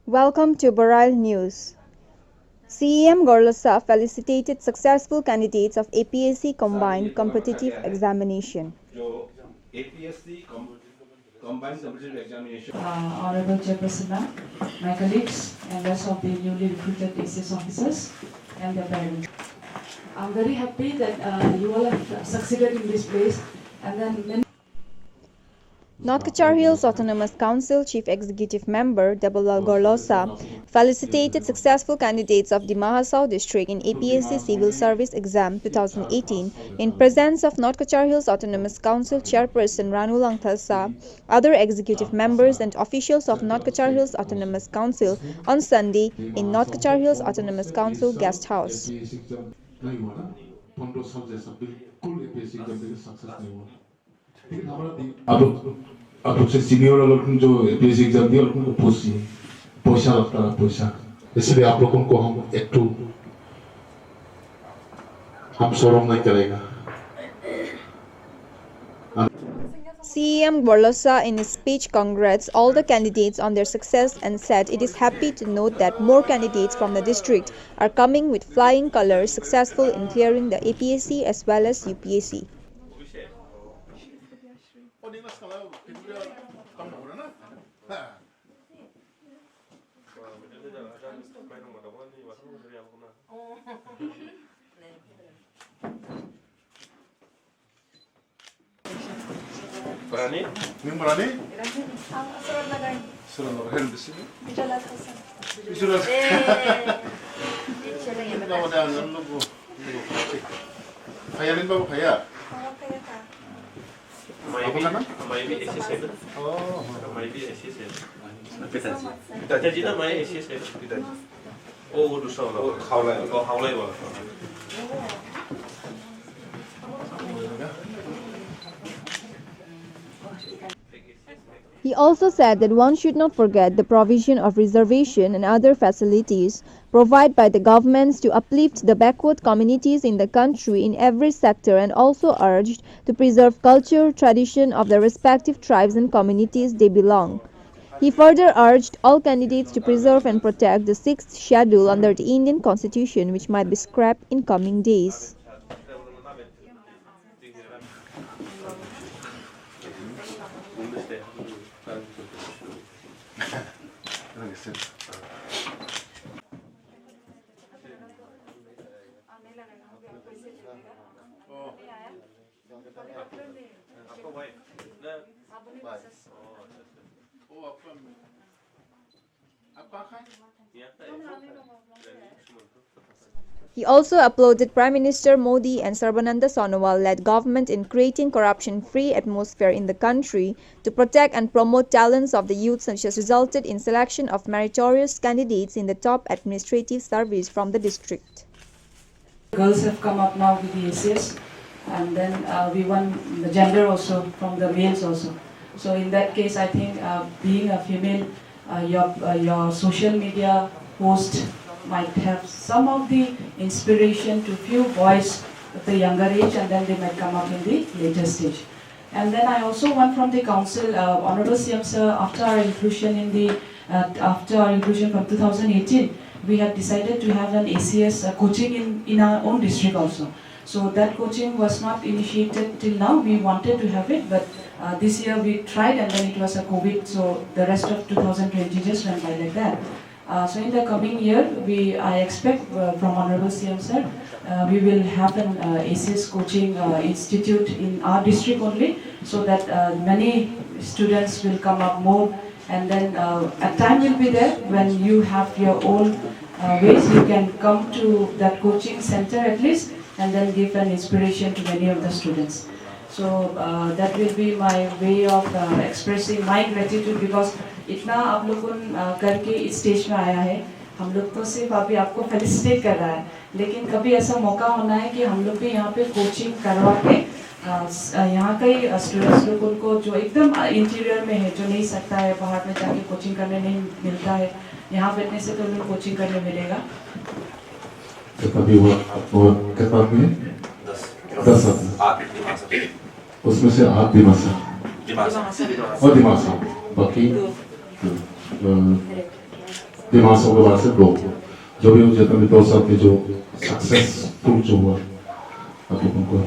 Welcome to Baral News. CEM Gorlasa felicitated successful candidates of APSC Combined Competitive Examination. Honorable Chairperson Ma'am, my colleagues and rest of the newly recruited ACS officers and their parents. I'm very happy that you all have succeeded in this place and then many North Cachar Hills Autonomous Council Chief Executive Member Dabalal Gorlosa felicitated successful candidates of the Mahasau district in APSC Civil Service Exam 2018 in presence of North Cachar Hills Autonomous Council Chairperson Ranu Langthalsa, other executive members and officials of North Cachar Hills Autonomous Council on Sunday in North Cachar Hills Autonomous Council Guest House. अब से senior लोगों जो APSC exam दिया उनको पैसा लगता है पैसा इसलिए आप लोगों को हम शर्म नहीं करेगा CEM Gorlosa in his speech congrats all the candidates on their success and said it is happy to note that more candidates from the district are coming with flying colors successful in clearing the APSC as well as UPSC. Berani? Ini berani? Suruh nagar di sini. Bicara. Nama dia anu bu. Kaya rin ba kaya? Apa nama? Maybe AC7. Oh, Maybe AC7. Kita jadi nama AC7 kita. Oh, lusa lah. Haulai. Oh, haulai lah. He also said that one should not forget the provision of reservation and other facilities provided by the governments to uplift the backward communities in the country in every sector and also urged to preserve culture, tradition of the respective tribes and communities they belong. He further urged all candidates to preserve and protect the 6th schedule under the Indian Constitution which might be scrapped in coming days. He also applauded Prime Minister Modi and Sarbananda Sonowal-led government in creating corruption-free atmosphere in the country to protect and promote talents of the youth, which has resulted in selection of meritorious candidates in the top administrative service from the district. girls have come up now with the ACS and then we won the gender also from the males also. So in that case, I think being a female, your social media post might have some of the inspiration to few boys at the younger age and then they might come up in the later stage. And then I also want from the council, Honorable CM Sir, after our inclusion from 2018, we had decided to have an ACS coaching in our own district also. So that coaching was not initiated till now. We wanted to have it, but this year we tried and then it was a COVID, so the rest of 2020 just went by like that. So in the coming year, I expect from Honorable CM Sir, we will have an ACS coaching institute in our district only, so that many students will come up more, and then a time will be there when you have your own ways, you can come to that coaching center at least, and then give an inspiration to many of the students. So that will be my way of expressing my gratitude, because इतना आप लोगों करके इस stage में आया है, हम लोग तो सिर्फ अभी आपको फेलिसिटेट कर रहा है, लेकिन कभी ऐसा मौका होना है कि हम लोग भी यहाँ पे कोचिंग करवा के यहाँ कई स्टूडेंट्स लोग उनको जो एकदम इंटीरियर में है, जो नहीं सकता है, बाहर में जाके कोचिंग करने नहीं मिलता है, यहाँ बैठने से तो उन्हें कोचिंग करने मिलेगा। कितना में 10 उसमें से 8 दिमाग बाकी दिमाग के बारे से लोग जो भी जितने भी दोस्त साथी जो सक्सेसफुल जो हुआ आप लोगों को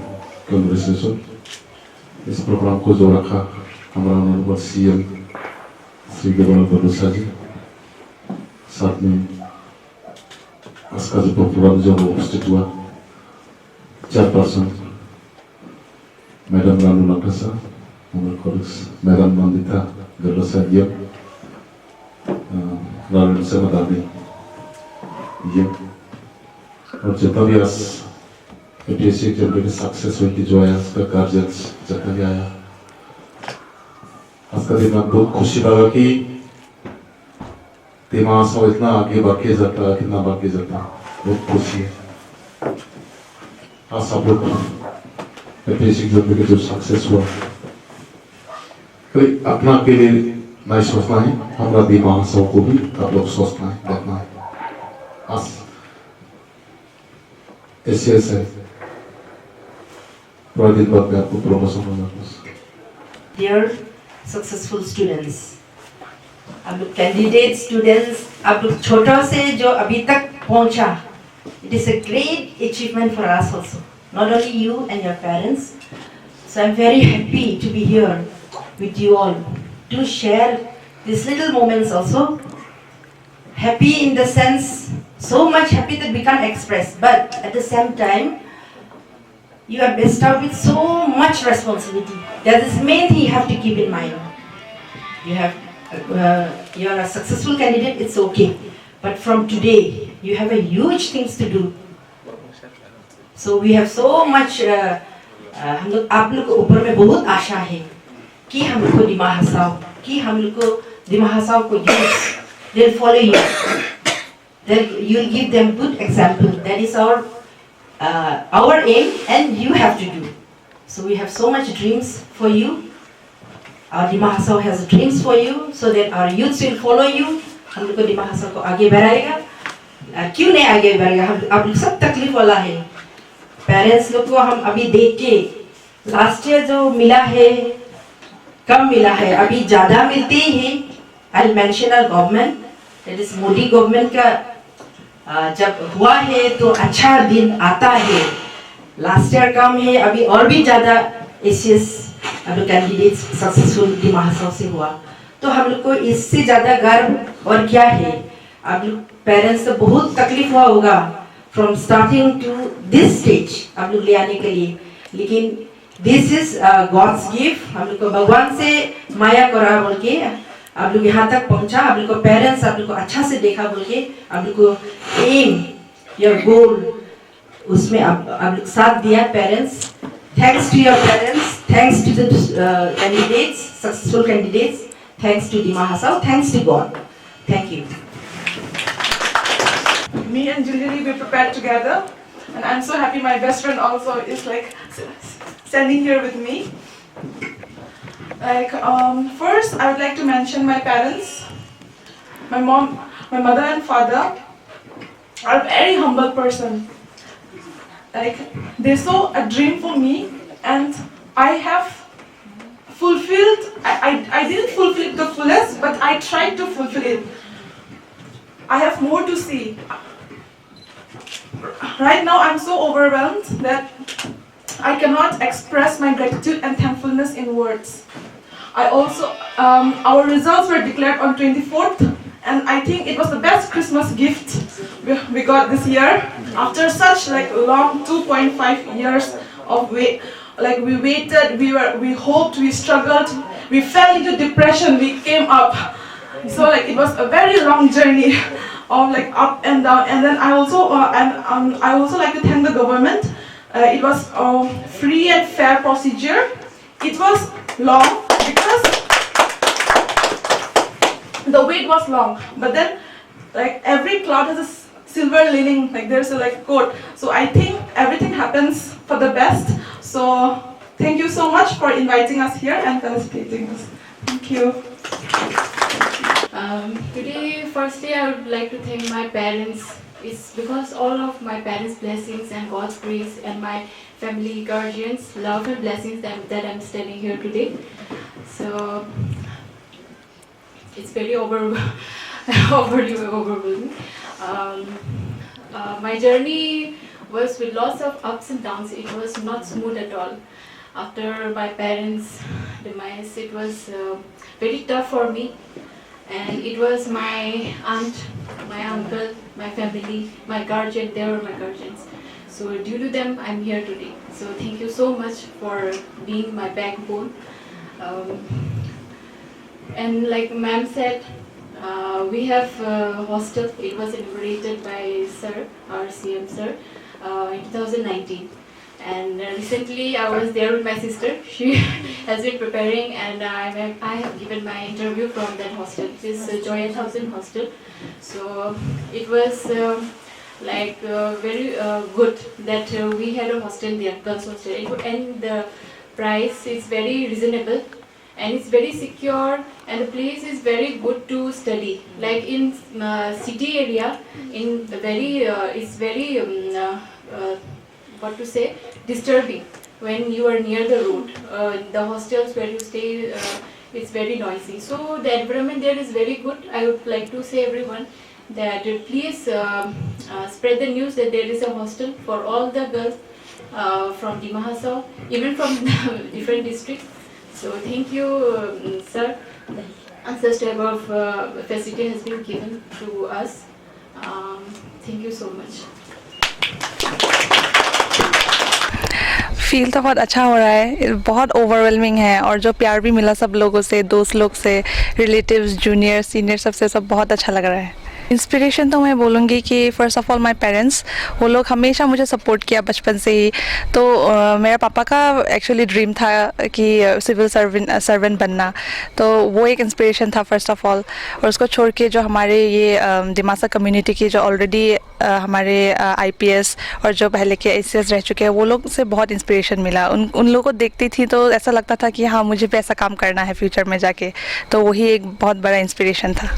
कांग्रेचुलेशन। इस प्रोग्राम को जो रखा हमारा ऑनरेबल सीएम श्री देवेंद्र फडणवीस जी, साथ में आज का जो प्रोग्राम जो उपस्थित हुआ चेयरपर्सन मैडम रानू लंकासा, हमारे कॉलेज मैडम नंदिता गर्लसादिया, रानू से मदानी ये और जितना भी आज APSC एग्जाम के सक्सेस हुई थी जो आया उसका गार्जियंस जितना भी आया आज का दिन में बहुत खुशी लगा कि दिमाग से इतना आगे बढ़ के जाता कितना बढ़ के जाता बहुत खुशी है। आज सब लोग APSC एग्जाम के जो सक्सेस हुआ कोई अपना के लिए नहीं सोचना है, हमारा दिमाग से को भी आप लोग सोचना है देखना है। आज ACS है थोड़ा दिन बाद में आपको प्रमोशन होगा। Dear successful students, आप लोग कैंडिडेट स्टूडेंट्स, आप लोग छोटा से जो अभी तक पहुंचा, it is a great achievement for us also, not only you and your parents. So I'm very happy to be here with you all to share these little moments also. Happy in the sense, so much happy that we can't express, but at the same time, you are bestowed with so much responsibility. That is the main thing you have to keep in mind. You are a successful candidate, it's okay. But from today, you have a huge things to do. So we have so much, हम लोग आप लोग के ऊपर में बहुत आशा है कि हम लोग को दिमाग हसाओ, कि हम लोग को दिमाग हसाओ को use, they'll follow you. Then you'll give them good example. That is our aim, and you have to do. So we have so much dreams for you. Our Dimah Hasao has dreams for you, so that our youths will follow you. हम लोग को Dimah Hasao को आगे बढ़ाएगा. क्यों नहीं आगे बढ़ेगा? हम आप लोग सब तकलीफ वाला है. पेरेंट्स लोग को हम अभी देख के लास्ट ईयर जो मिला है कम मिला है, अभी ज़्यादा मिलते ही. I'll mention our government. That is Modi government का जब हुआ है तो अच्छा दिन आता है. लास्ट ईयर कम है, अभी और भी ज़्यादा ACS अब कैंडिडेट्स सक्सेसफुल दिमाग हसाओ से हुआ, तो हम लोग को इससे ज़्यादा गर्व और क्या है. आप लोग पेरेंट्स तो बहुत तकलीफ हुआ होगा from starting to this stage आप लोग ले आने के लिए, लेकिन दिस इज गॉड्स गिफ्ट. हम लोग को भगवान से माया करा बोल के आप लोग यहाँ तक पहुँचा. आप लोग को पेरेंट्स आप लोग को अच्छा से देखा बोल के आप लोग को एम योर गोल उसमें आप लोग साथ दिया parents. Thanks to your parents, thanks to the candidates, successful candidates, thanks to Dimah Hasao, thanks to God. Thank you. Me and Juliani we prepared together, and I'm so happy my best friend also is like standing here with me. Like first I would like to mention my parents. My mother and father are a very humble person. Like they saw a dream for me, and I have fulfilled. I didn't fulfill it the fullest, but I tried to fulfill it. I have more to see. Right now I'm so overwhelmed that I cannot express my gratitude and thankfulness in words. I also our results were declared on 24th, and I think it was the best Christmas gift we got this year. After such like long 2.5 years of wait, like we waited, we hoped, we struggled, we fell into depression, we came up. So like it was a very long journey of like up and down. And then I also I also like to thank the government. It was free and fair procedure. It was long because the wait was long, but then like every cloud has a silver lining, like there's a like quote. So I think everything happens for the best. So thank you so much for inviting us here and felicitating us. Thank you. Today, firstly, I would like to thank my parents. It's because all of my parents' blessings and God's grace and my family guardians' love and blessings that I'm standing here today. So it's very overwhelming. My journey was with lots of ups and downs. It was not smooth at all. After my parents' demise, it was very tough for me. And it was my aunt, my uncle, my family, my guardian, they were my guardians. So due to them, I'm here today. So thank you so much for being my backbone. And like ma'am said, we have a hostel. It was inaugurated by Sir, our CM Sir, in 2019. And recently I was there with my sister. She has been preparing, and I have given my interview from that hostel. It is Joy Thousand Hostel. So it was very good that we had a hostel there, girls hostel, and the price is very reasonable, and it's very secure, and the place is very good to study. Like in city area, in the very it's very what to say, disturbing when you are near the road. The hostels where you stay, it's very noisy. So the environment there is very good. I would like to say everyone that please spread the news that there is a hostel for all the girls from Dima Hasao, even from different districts. So thank you, sir. Such type of facility has been given to us. Thank you so much. Feel तो बहुत अच्छा हो रहा है, बहुत overwhelming है, और जो प्यार भी मिला सब लोगों से, दोस्त लोग से, रिलेटिव्स, जूनियर, सीनियर, सबसे सब बहुत अच्छा लग रहा है। इंस्पिरेशन तो मैं बोलूँगी कि first of all my parents, वो लोग हमेशा मुझे सपोर्ट किया बचपन से ही। तो मेरा पापा का एक्चुअली ड्रीम था कि सिविल सर्वेंट बनना, तो वो एक इंस्पिरेशन था फ़र्स्ट ऑफ़ ऑल। और उसको छोड़ के जो हमारे ये दिमासा कम्युनिटी की जो ऑलरेडी हमारे IPS और जो पहले के ACS रह चुके हैं, वो लोग से बहुत इंस्पिरेशन मिला। उन लोगों को देखती थी तो ऐसा लगता था कि हाँ, मुझे भी ऐसा काम करना है फ्यूचर में जाके, तो वही एक बहुत बड़ा इंस्पिरेशन था।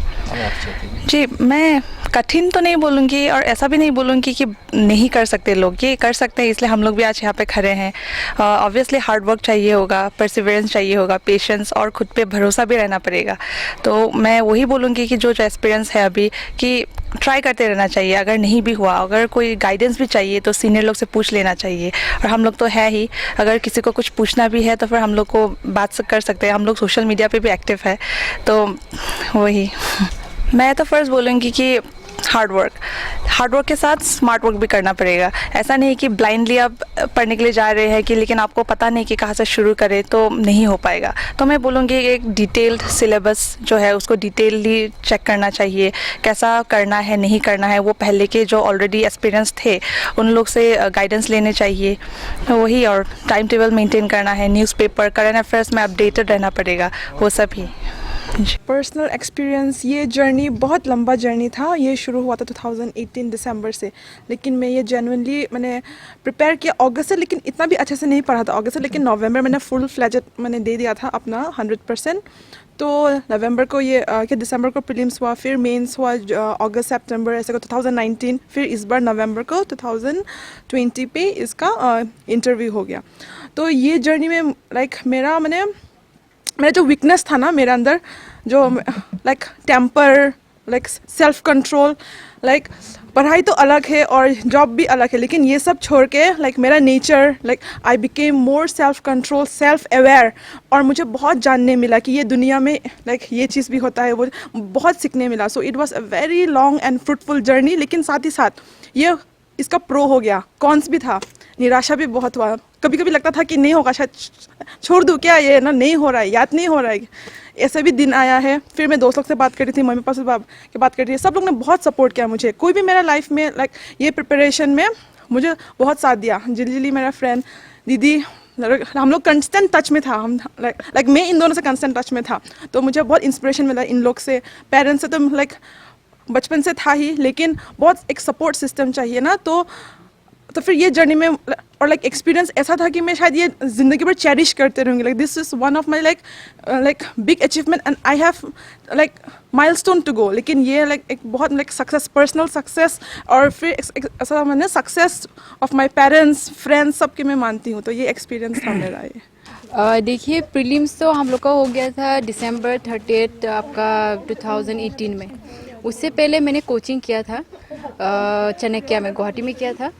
जी, मैं कठिन तो नहीं बोलूँगी और ऐसा भी नहीं बोलूँगी कि नहीं कर सकते लोग, ये कर सकते हैं, इसलिए हम लोग भी आज यहाँ पे खड़े हैं। ऑब्वियसली हार्ड वर्क चाहिए होगा, परसिवरेंस चाहिए होगा, पेशेंस और खुद पे भरोसा भी रहना पड़ेगा। तो मैं वही बोलूँगी कि जो एक्सपीरियंस है अभी, कि ट्राई करते रहना चाहिए। अगर नहीं भी हुआ, अगर कोई गाइडेंस भी चाहिए तो सीनियर लोग से पूछ लेना चाहिए, और हम लोग तो है ही, अगर किसी को कुछ पूछना भी है तो फिर हम लोग को बात कर सकते हैं। हम लोग सोशल मीडिया पे भी एक्टिव है, तो वही। मैं तो फर्स्ट बोलूँगी कि हार्ड वर्क के साथ स्मार्ट वर्क भी करना पड़ेगा। ऐसा नहीं कि ब्लाइंडली आप पढ़ने के लिए जा रहे हैं कि लेकिन आपको पता नहीं कि कहाँ से शुरू करें, तो नहीं हो पाएगा। तो मैं बोलूँगी एक डिटेल्ड सिलेबस जो है उसको डिटेलली चेक करना चाहिए, कैसा करना है, नहीं करना है। वो पहले के जो ऑलरेडी एक्सपीरियंस थे उन लोग से गाइडेंस लेने चाहिए, वही। और टाइम टेबल मेंटेन करना है, न्यूज़पेपर, करंट अफेयर्स में अपडेटेड रहना पड़ेगा, वो सब ही। पर्सनल एक्सपीरियंस, ये जर्नी बहुत लंबा जर्नी था। ये शुरू हुआ था 2018 दिसंबर से, लेकिन मैं ये जेन्युइनली मैंने प्रिपेयर किया अगस्त से, लेकिन इतना भी अच्छे से नहीं पढ़ा था अगस्त से, लेकिन नवंबर मैंने फुल फ्लेजेड मैंने दे दिया था अपना 100%। तो नवंबर को ये कि दिसंबर को प्रीलिम्स हुआ, फिर मेंस हुआ अगस्त सितंबर ऐसे को 2019, फिर इस बार नवंबर को 2020 पे इसका इंटरव्यू हो गया। तो ये जर्नी में मेरा जो वीकनेस था ना मेरे अंदर, जो like temper, like self control, like पढ़ाई तो अलग है और जॉब भी अलग है, लेकिन ये सब छोड़ के लाइक मेरा nature, like I became more self control, self aware, और मुझे बहुत जानने मिला कि ये दुनिया में लाइक ये चीज़ भी होता है, वो बहुत सीखने मिला। So it was a very long and fruitful journey, लेकिन साथ ही साथ ये इसका प्रो हो गया, कॉन्स भी था, निराशा भी बहुत हुआ। कभी कभी लगता था कि नहीं होगा, शायद छोड़ दूँ क्या, ये ना नहीं हो रहा है, याद नहीं हो रहा है। ऐसे भी दिन आया है। फिर मैं दोस्त लोग से बात कर रही थी, मम्मी पापा से बात कर रही थी, सब लोग ने बहुत सपोर्ट किया मुझे। कोई भी मेरा लाइफ में लाइक ये प्रिपरेशन में मुझे बहुत साथ दिया। जिली मेरा फ्रेंड, दीदी, हम लोग कंस्टेंट टच में था। हम लाइक मैं इन दोनों से कंस्टेंट टच में था, तो मुझे बहुत इंस्पिरेशन मिला इन लोग से। पेरेंट्स से तो लाइक बचपन से था ही, लेकिन बहुत एक सपोर्ट सिस्टम चाहिए ना, तो फिर ये जर्नी में और लाइक एक्सपीरियंस ऐसा था कि मैं शायद ये ज़िंदगी भर चेरिश करते रहूँगी। Like this is one of my like big achievement and I have like milestone to go. लेकिन ये लाइक एक बहुत लाइक सक्सेस, पर्सनल सक्सेस, और फिर ऐसा मैंने success of my parents, friends, सबके मैं मानती हूँ। तो ये एक्सपीरियंस था मेरा ये। देखिए, प्रीलिम्स तो हम लोग का हो गया था दिसंबर 30 आपका 2018 में। उससे पहले मैंने कोचिंग किया था चाणक्य में, गुवाहाटी में किया था।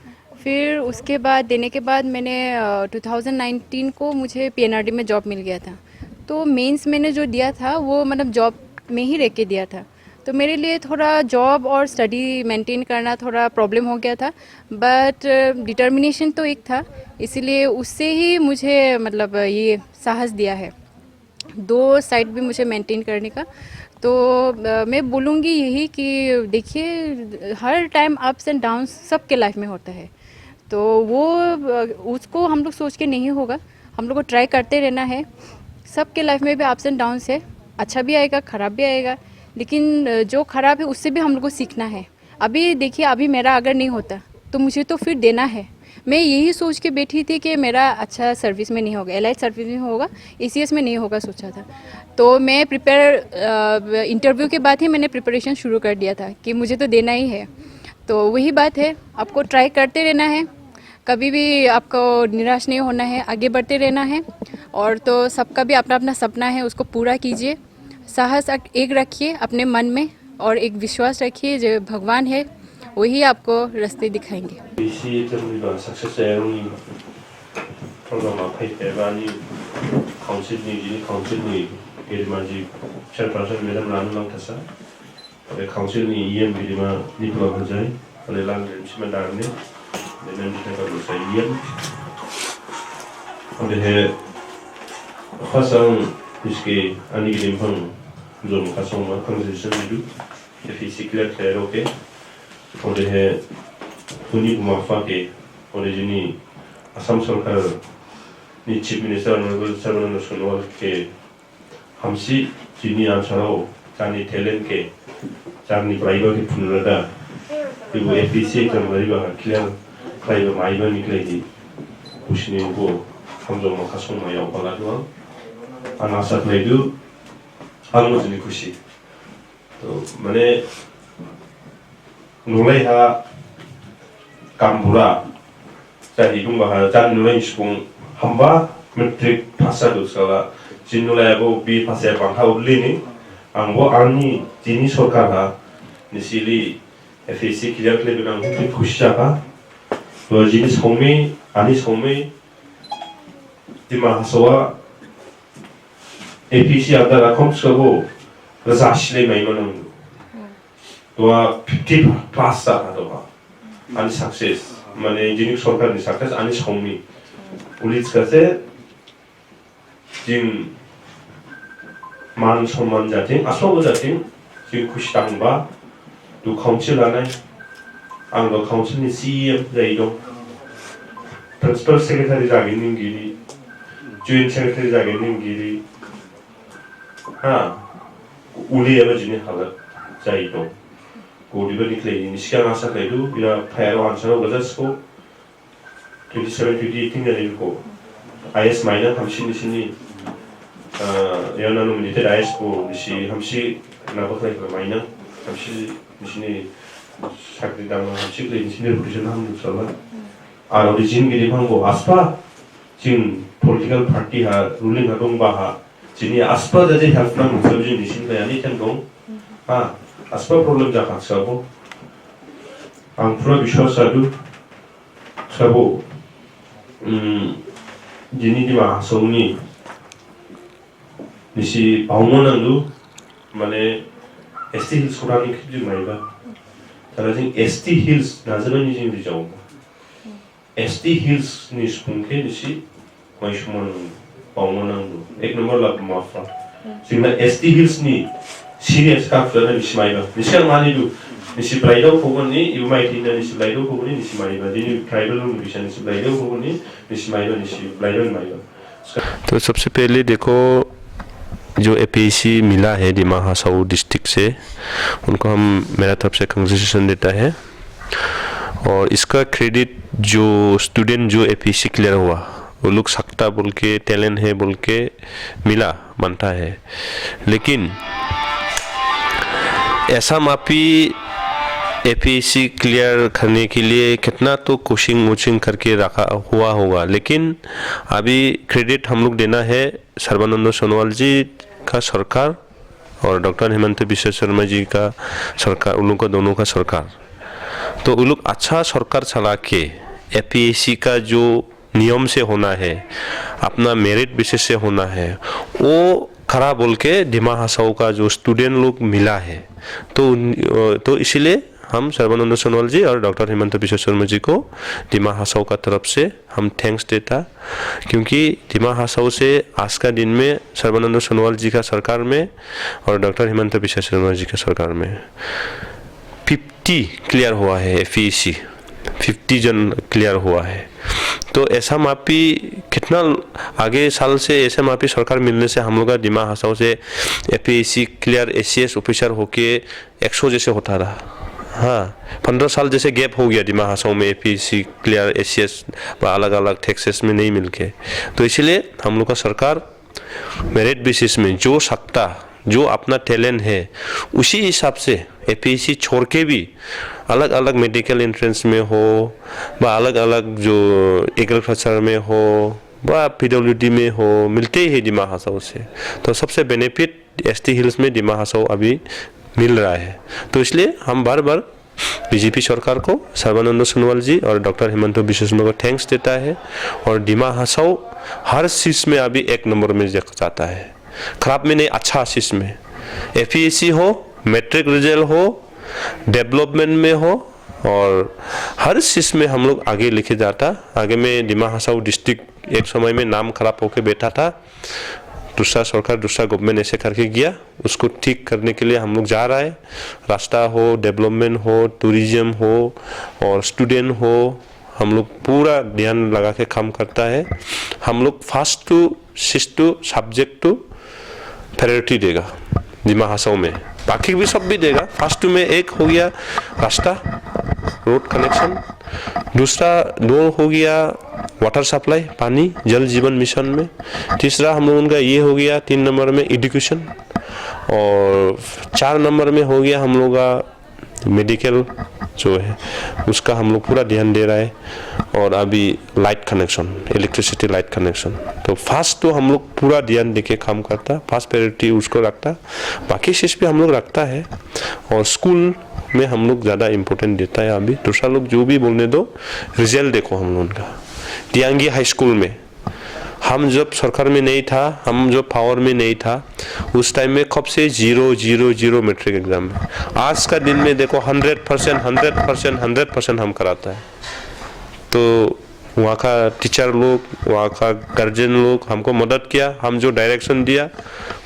फिर उसके बाद देने के बाद मैंने 2019 को मुझे PNRD में जॉब मिल गया था। तो मेंस मैंने जो दिया था वो मतलब जॉब में ही रह के दिया था, तो मेरे लिए थोड़ा जॉब और स्टडी मेंटेन करना थोड़ा प्रॉब्लम हो गया था। बट डिटर्मिनेशन तो एक था, इसीलिए उससे ही मुझे मतलब ये साहस दिया है दो साइड भी मुझे मेंटेन करने का। तो मैं बोलूँगी यही कि देखिए हर टाइम अप्स एंड डाउन्स सबके लाइफ में होता है, तो वो उसको हम लोग सोच के नहीं होगा, हम लोग को ट्राई करते रहना है। सबके लाइफ में भी अप्स एंड डाउन्स है, अच्छा भी आएगा ख़राब भी आएगा, लेकिन जो ख़राब है उससे भी हम लोग को सीखना है। अभी देखिए अभी मेरा अगर नहीं होता तो मुझे तो फिर देना है। मैं यही सोच के बैठी थी कि मेरा अच्छा सर्विस में नहीं होगा, एलाइड सर्विस में होगा, ACS में नहीं होगा सोचा था। तो मैं इंटरव्यू के बाद ही मैंने प्रिपरेशन शुरू कर दिया था कि मुझे तो देना ही है। तो वही बात है, आपको ट्राई करते रहना है, कभी भी आपको निराश नहीं होना है, आगे बढ़ते रहना है। और तो सबका भी अपना अपना सपना है, उसको पूरा कीजिए। साहस एक रखिए अपने मन में और एक विश्वास रखिए जो भगवान है वही आपको रास्ते दिखाएंगे। इसी जब सक्सेस है उन्हीं प्रोग्राम आप है पैबानी काउंसिल नहीं एडमाजी चेयरपर्सन मैडम रानू लंगथासा और काउंसिल नहीं EM बिलिमा निपुला बजाय और लांग रेंचमेंट डालने मैंने दिखा कर उसे EM और है खासंग इसके अनिगिरिम फंग जो खासंग में कंसेशन मिलू ये फिजिकल क्लियर ओके और है पुनी बुमाफा के और जिनी असम सरकार नि chief minister honourable Sarbananda Sonowal के हमसी जिनी आंसराव जानी टैलेंट के जानी प्राइवा के फुनरदा वो APC एग्जाम मरीबा क्लियर प्राइवा माइबा निकलेगी उसने वो हम जो मखासों में याव पला दुआ अनासात लेदु आलमो जिनी खुशी तो मैंने नुलेहा कामबुरा जाहि दुंगा जान नुले सुबुं हम्बा मेट्रिक पास जादों साला जिन नुलायाबो बि पास या बांहा उल्लेनि आंबो आंनि जिनि सरकारहा निसिलि FAC क्लियर क्लियर आं खुद खुशी जाबा तो जिनि सौमे आनि सौमे दिमा हासवा APC आदा राखम सबो रजाशिले माइमोन तो 50 प्लस जाता तो आनि सक्सेस माने जिनि सरकारनि सक्सेस आनि सौमी पुलिस कासे जिन मान सम्मान जाथिं आसवाबो जाथिं जिन खुशी तांबा दु काउंसिल लानाय आं द काउंसिलनि CM जाय दं प्रिन्सिपल सेक्रेटारि जागोन निगिरि जॉइंट सेक्रेटारि जागोन निगिरि हा उलियाबो जिनि हालत जाय दं गोदिबो निक्लेनि निसिगां आसा खायदु बिरा फायाव आनसाराव गजासको 27-28 जानेको IS माइनर हमसी निसिनि याना नोमिनेटेड IS को निसि हमसी नाबखलायखो माइनर हमसी निसिनि साख्रि दामा हमसी क्ले निसिनि रिपुटेसन हामनु साला आरो जिन गिरि फांगो आसपा जिन पॉलिटिकल पार्टी हा रुलिंग हा दंबा हा जिनि आसपा जाजे हेल्प नांगौ सब जिन निसिनि लायानि थेन दं हा आसपा प्रॉब्लम जाखासाबो आं पुरा विश्वास जादु साबो जिनि दिमा हासौनि निसि बावमोनांगौ माने ST हिल्स खौरांनि खिबि माइबा तारा जों ST हिल्स नाजाबानि जों रिजाव ST हिल्स नि सुंखे निसि माइसमान बावमोनांगौ एक नंबर लाब माफा जोंना ST हिल्स नि सीरियस काफलाना निसि माइबा निसिगां मानिदु निसि ब्लाइडआव फगोननि इउ माइथिना निसि ब्लाइडआव फगोननि निसि माइबा दिनि ट्राइबल मिशन निसि ब्लाइडआव फगोननि निसि माइबा निसि ब्लाइडआव माइबा। तो सबसे पहले देखो जो APC मिला है दिमा हासाऊ डिस्ट्रिक्ट से उनको हम मेरा तरफ से कंग्रेचुलेशन देता है और इसका क्रेडिट जो स्टूडेंट जो APC क्लियर हुआ वो लोग सकता बोल के टैलेंट है बोल के मिला मानता है, लेकिन ऐसा मापी APC क्लियर करने के लिए कितना तो कोचिंग करके रखा हुआ होगा, लेकिन अभी क्रेडिट हम लोग देना है सर्बानंद सोनोवाल जी का सरकार और डॉक्टर हेमंत बिश्व शर्मा जी का सरकार, उन लोग का दोनों का सरकार, तो उन लोग अच्छा सरकार चला के एपीएससी का जो नियम से होना है, अपना मेरिट बेसिस से होना है, वो खरा बोल के डिमा हासाओ का जो स्टूडेंट लोग मिला है। तो इसलिए हम सर्बानंद सोनोवाल जी और डॉक्टर हेमंत बिश्व शर्मा जी को डिमा हासाओ का तरफ से हम थैंक्स देता, क्योंकि डिमा हासाओ से आज का दिन में सर्बानंद सोनोवाल जी का सरकार में और डॉक्टर हेमंत बिश्व शर्मा जी का सरकार में 50 क्लियर हुआ है, एफईसी 50 जन क्लियर हुआ है। तो ऐसा मापी कितना आगे साल से ऐसे मापी सरकार मिलने से हम लोग का डिमा हासाओ से एपीएससी क्लियर एसीएस ऑफिसर होके 100 जैसे होता रहा। हाँ, 15 साल जैसे गैप हो गया डिमा हासाओ में एपीएससी क्लियर एसीएस अलग अलग टेक्सेस में नहीं मिलके। तो इसलिए हम लोग का सरकार मेरिट बेसिस में जो सकता, जो अपना टैलेंट है उसी हिसाब से एपीएससी छोड़ के भी अलग अलग मेडिकल एंट्रेंस में हो, व अलग अलग जो एग्रीकल्चर में हो, व पीडब्ल्यूडी में हो, मिलते ही है डिमा हासाओ से। तो सबसे बेनिफिट एसटी हिल्स में डिमा हासाओ अभी मिल रहा है। तो इसलिए हम बार बार बीजेपी सरकार को, सर्बानंद सोनोवाल जी और डॉक्टर हेमंत बिश्व शर्मा को थैंक्स देता है। और डिमा हासाओ हर चीज़ में अभी 1 नंबर में जाता है, खराब में नहीं, अच्छा चीज़ में। एपीएससी हो, मैट्रिक रिजल्ट हो, डेवलपमेंट में हो, और हर चीज़ में हम लोग आगे लेके जाता। आगे में डिमा हासाओ डिस्ट्रिक्ट एक समय में नाम खराब होके बैठा था, दूसरा सरकार, दूसरा गवर्नमेंट ऐसे करके गया, उसको ठीक करने के लिए हम लोग जा रहा है। रास्ता हो, डेवलपमेंट हो, टूरिज्म हो और स्टूडेंट हो, हम लोग पूरा ध्यान लगा के काम करता है। हम लोग first to six to subject to priority देगा डिमा हासाओ में, बाकी भी सब भी देगा। फर्स्ट टू में एक हो गया रास्ता, रोड कनेक्शन, दूसरा 2 हो गया वाटर सप्लाई, पानी जल जीवन मिशन में, तीसरा हम लोगों का ये हो गया 3 नंबर में एजुकेशन, और 4 नंबर में हो गया हम लोग का मेडिकल जो है उसका हम लोग पूरा ध्यान दे रहा है। और अभी light connection, electricity light connection, तो फर्स्ट तो हम लोग पूरा ध्यान देके काम करता, फर्स्ट प्रायोरिटी उसको रखता, बाकी चीज़ पे हम लोग रखता है। और स्कूल में हम लोग ज़्यादा इम्पोर्टेंट देता है। अभी दूसरा लोग जो भी बोलने दो, रिजल्ट देखो हम लोगों का। दियांगी हाई स्कूल में हम जब सरकार में नहीं था, हम जब पावर में नहीं था, उस टाइम में कब से 0 मैट्रिक एग्जाम में। आज का दिन में देखो 100% हम कराता है। तो वहाँ का टीचर लोग, वहाँ का गार्जियन लोग हमको मदद किया, हम जो डायरेक्शन दिया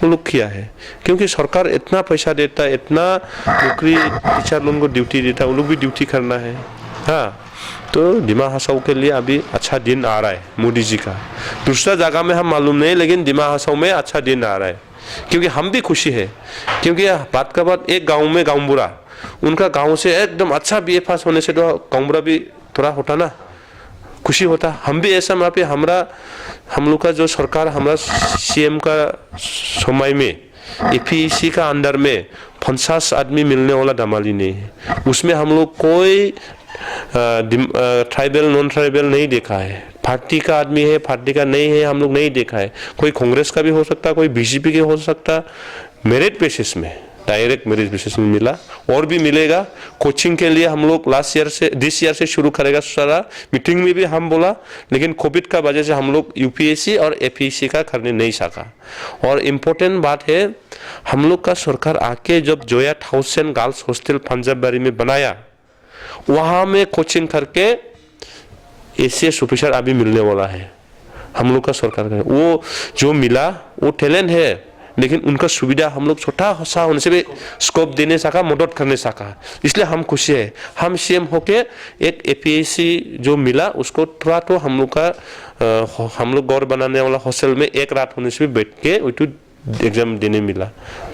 वो लोग किया है। क्योंकि सरकार इतना पैसा देता है, इतना नौकरी टीचर लोगों को ड्यूटी देता है, वो लोग भी ड्यूटी करना है। हाँ, तो डिमा हासाओ के लिए अभी अच्छा दिन आ रहा है मोदी जी का। दूसरा जगह में हम मालूम नहीं, लेकिन डिमा हासाओ में अच्छा दिन आ रहा है, क्योंकि हम भी खुशी है। क्योंकि बात का बात, एक गांव में गांवबुरा, उनका गांव से एकदम अच्छा बीए पास होने से तो गांवबुरा भी थोड़ा होता ना, खुशी होता। हम भी ऐसा वहाँ पे हम लोग का जो सरकार, हमारा सीएम का समय में एपीएससी का अंडर में 50 आदमी मिलने वाला धमाली नहीं है। उसमें हम लोग कोई ट्राइबल नॉन ट्राइबल नहीं देखा है, पार्टी का आदमी है, पार्टी का नहीं है, हम लोग नहीं देखा है। कोई कांग्रेस का भी हो सकता, कोई बीजेपी के हो सकता। मेरिट बेसिस में, डायरेक्ट मेरिट बेसिस में मिला, और भी मिलेगा। कोचिंग के लिए हम लोग दिस ईयर से शुरू करेगा सारा। मीटिंग में भी हम बोला, लेकिन कोविड का वजह से हम लोग यूपीएससी और एपीएससी का करने नहीं सका। और इम्पोर्टेंट बात है, हम लोग का सरकार आके जब जोया 1000 गर्ल्स हॉस्टल पंजाबबाड़ी में बनाया, वहाँ में कोचिंग करके एसीएस ऑफिसर अभी मिलने वाला है हम लोग का सरकार का। वो जो मिला वो टैलेंट है, लेकिन उनका सुविधा हम लोग छोटा सा होने से भी स्कोप देने सका, मदद करने सका, इसलिए हम खुशी है। हम सीएम होके एक एपीएससी जो मिला उसको थोड़ा तो हम लोग गौर बनाने वाला हॉस्टल में एक रात होने से भी बैठ के एग्जाम देने मिला,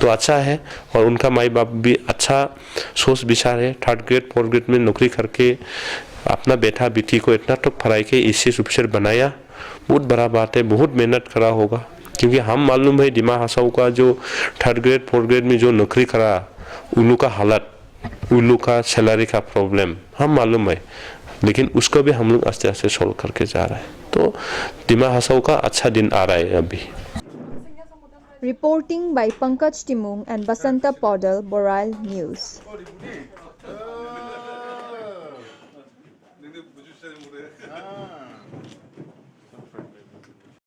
तो अच्छा है। और उनका माई बाप भी अच्छा सोच विचार है। 3rd ग्रेड 4th ग्रेड में नौकरी करके अपना बेटा बेटी को इतना तक पढ़ाई के एसीएस ऑफिसर बनाया, बहुत बड़ा बात है। बहुत मेहनत करा होगा, क्योंकि हम मालूम है डिमा हासाओ का जो 3rd ग्रेड 4th ग्रेड में जो नौकरी करा, उन लोग का हालत, उन लोग का सैलरी का प्रॉब्लम हम मालूम है, लेकिन उसको भी हम लोग आस्ते आस्ते सॉल्व करके जा रहा है। तो डिमा हासाओ का अच्छा दिन आ रहा है अभी। Reporting by Pankaj Timung and Basanta Podal, Boral News.